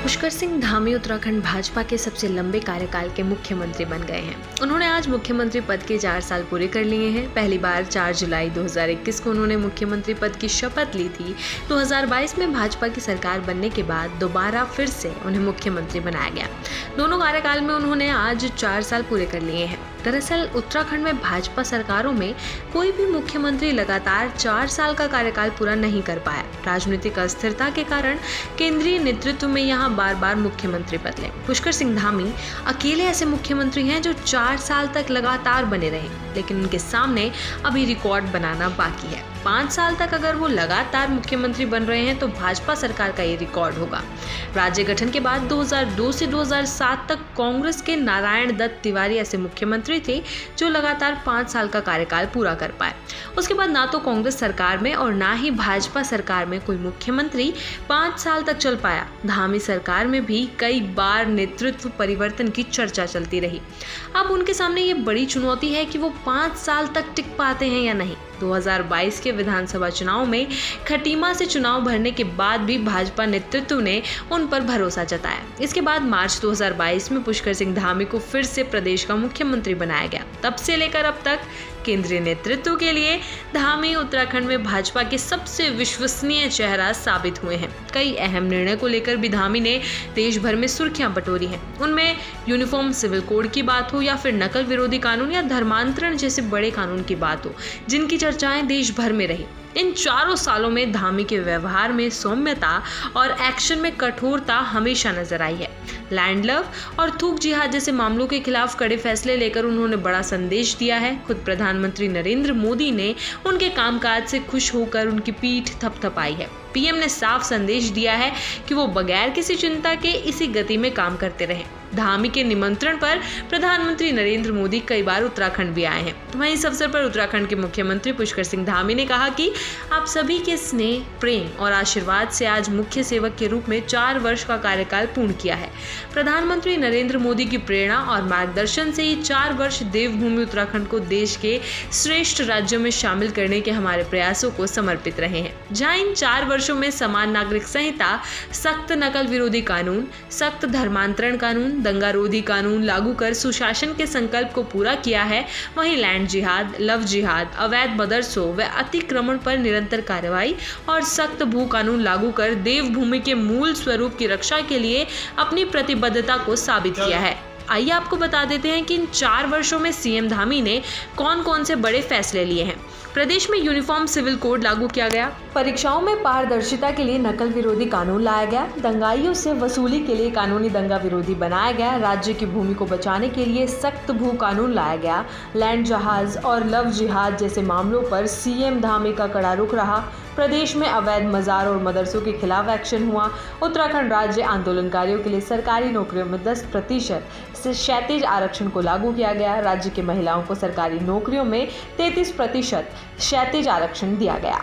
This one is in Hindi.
पुष्कर सिंह धामी उत्तराखंड भाजपा के सबसे लंबे कार्यकाल के मुख्यमंत्री बन गए हैं। उन्होंने आज मुख्यमंत्री पद के 4 साल पूरे कर लिए हैं। पहली बार 4 जुलाई 2021 को उन्होंने मुख्यमंत्री पद की शपथ ली थी। 2022 में भाजपा की सरकार बनने के बाद दोबारा फिर से उन्हें मुख्यमंत्री बनाया गया। दोनों कार्यकाल में उन्होंने आज 4 साल पूरे कर लिए हैं। दरअसल उत्तराखंड में भाजपा सरकारों में कोई भी मुख्यमंत्री लगातार 4 साल का कार्यकाल पूरा नहीं कर पाया। राजनीतिक अस्थिरता के कारण केंद्रीय नेतृत्व में यहाँ बार बार मुख्यमंत्री बदले। पुष्कर सिंह धामी अकेले ऐसे मुख्यमंत्री हैं जो 4 साल तक लगातार बने रहे, लेकिन उनके सामने अभी रिकॉर्ड बनाना बाकी है। 5 साल तक अगर वो लगातार मुख्यमंत्री बन रहे हैं तो भाजपा सरकार का ये रिकॉर्ड होगा। राज्य गठन के बाद 2002 से 2007 तक कांग्रेस के नारायण दत्त तिवारी ऐसे मुख्यमंत्री थे जो लगातार 5 साल का कार्यकाल पूरा कर पाए। उसके बाद ना तो कांग्रेस सरकार में और ना ही भाजपा सरकार में कोई मुख्यमंत्री 5 साल तक चल पाया। धामी सरकार में भी कई बार नेतृत्व परिवर्तन की चर्चा चलती रही। अब उनके सामने ये बड़ी चुनौती है कि वो 5 साल तक टिक पाते हैं या नहीं। 2022 के विधानसभा चुनाव में खटीमा से चुनाव भरने के बाद भी भाजपा नेतृत्व ने उन पर भरोसा जताया। इसके बाद मार्च 2022 में पुष्कर सिंह धामी को फिर से प्रदेश का मुख्यमंत्री बनाया गया। तब से लेकर अब तक केंद्रीय नेतृत्व के लिए धामी उत्तराखंड में भाजपा के सबसे विश्वसनीय चेहरा साबित हुए हैं। कई अहम निर्णय को लेकर भी धामी ने देश भर में सुर्खियां बटोरी हैं। उनमें यूनिफॉर्म सिविल कोड की बात हो या फिर नकल विरोधी कानून या धर्मांतरण जैसे बड़े कानून की बात हो, जिनकी चर्चाएं देश भर में रही। इन 4 सालों में धामी के व्यवहार में सौम्यता और एक्शन में कठोरता हमेशा नजर आई है। लैंड लव और थूक जिहाद जैसे मामलों के खिलाफ कड़े फैसले लेकर उन्होंने बड़ा संदेश दिया है। खुद प्रधानमंत्री नरेंद्र मोदी ने उनके कामकाज से खुश होकर उनकी पीठ थपथपाई है। पीएम ने साफ संदेश दिया है कि वो बगैर किसी चिंता के इसी गति में काम करते रहे। धामी के निमंत्रण पर प्रधानमंत्री नरेंद्र मोदी कई बार उत्तराखंड भी आए हैं। वहीं इस अवसर पर उत्तराखंड के मुख्यमंत्री पुष्कर सिंह धामी ने कहा कि आप सभी के स्नेह, प्रेम और आशीर्वाद से आज मुख्य सेवक के रूप में 4 वर्ष का कार्यकाल पूर्ण किया है। प्रधानमंत्री नरेंद्र मोदी की प्रेरणा और मार्गदर्शन से ये 4 वर्ष देवभूमि उत्तराखंड को देश के श्रेष्ठ राज्यों में शामिल करने के हमारे प्रयासों को समर्पित रहे हैं। जहाँ इन 4 वर्षों में समान नागरिक संहिता, सख्त नकल विरोधी कानून, सख्त धर्मांतरण कानून, दंगारोधी कानून लागू कर सुशासन के संकल्प को पूरा किया है, वहीं लैंड जिहाद, लव जिहाद, अवैध मदरसों व अतिक्रमण पर निरंतर कार्रवाई और सख्त भू कानून लागू कर देवभूमि के मूल स्वरूप की रक्षा के लिए अपनी प्रतिबद्धता को साबित किया है। आइए आपको बता देते हैं कि इन 4 वर्षों में सीएम धामी ने कौन कौन से बड़े फैसले लिए हैं। प्रदेश में यूनिफॉर्म सिविल कोड लागू किया गया। परीक्षाओं में पारदर्शिता के लिए नकल विरोधी कानून लाया गया। दंगाइयों से वसूली के लिए कानूनी दंगा विरोधी बनाया गया। राज्य की भूमि को बचाने के लिए सख्त भू कानून लाया गया। लैंड जहाज और लव जिहाद जैसे मामलों पर सीएम धामी का कड़ा रुख रहा। प्रदेश में अवैध मजार और मदरसों के खिलाफ एक्शन हुआ। उत्तराखंड राज्य आंदोलनकारियों के लिए सरकारी नौकरियों में 10% से क्षैतिज आरक्षण को लागू किया गया। राज्य की महिलाओं को सरकारी नौकरियों में 33% क्षैतिज आरक्षण दिया गया।